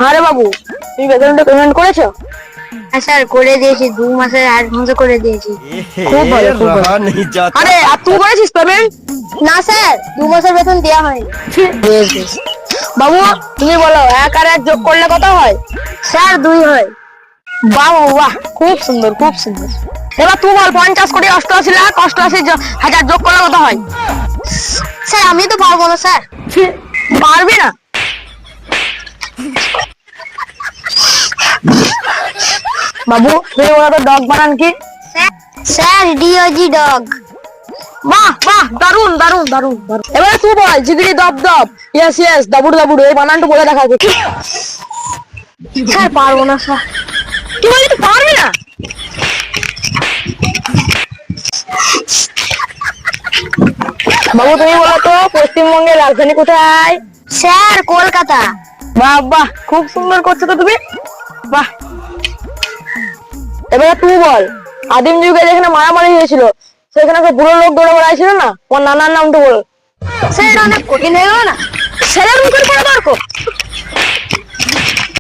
আরে বাবু, তুমি বেতনটা পেমেন্ট করেছো? হ্যাঁ স্যার, করে দিয়েছি, 2 মাসের অ্যাডভান্স করে দিয়েছি। খুব ভালো, খুব ভালো। रहा नहीं जाता। আরে আর তুই করেছিস পেমেন্ট? না স্যার, 2 মাসের বেতন দেওয়া হয়নি। বেশ বেশ। বাবু, তুমি বলো 1 আর 1 যোগ করলে কত হয়? স্যার 2 হয়। বাহ বাবু, বাহ, খুব সুন্দর, খুব সুন্দর। এবার তুই বল 50,88,88,000 যোগ করলে কত হয়? স্যার আমি তো পারবো না স্যার। পারবি না? বাবু, তুমি ওরা তো ডগ বানান কি? Sir DOG dog. বাহ বাহ, দারুন দারুন দারুন দারুন। এবারে তুই বল জিগিরি দপ দপ, ইয়েস ইয়েস, দাবুড় দাবুড়, এই বানানটা বলে দেখা যাচ্ছে। স্যার পারবো না স্যার। তুই বলি তুই পারবি না? বাবু, তুমি বলো তো পশ্চিমবঙ্গের রাজধানী কোথায়? স্যার কলকাতা। বাহ বাহ, খুব সুন্দর করছো তো তুমি, বাহ। এবারে তুই বল আদিম যুগে যেখানে মারামারি হয়েছিল সেখানে একটা বুড়ো লোক দৌড়ে বেড়াইছিল না, ওর নানার নামটা বল। স্যার এটা অনেক কঠিন হয়ে গেল না। ছেলের মুখের পরে তর্ক।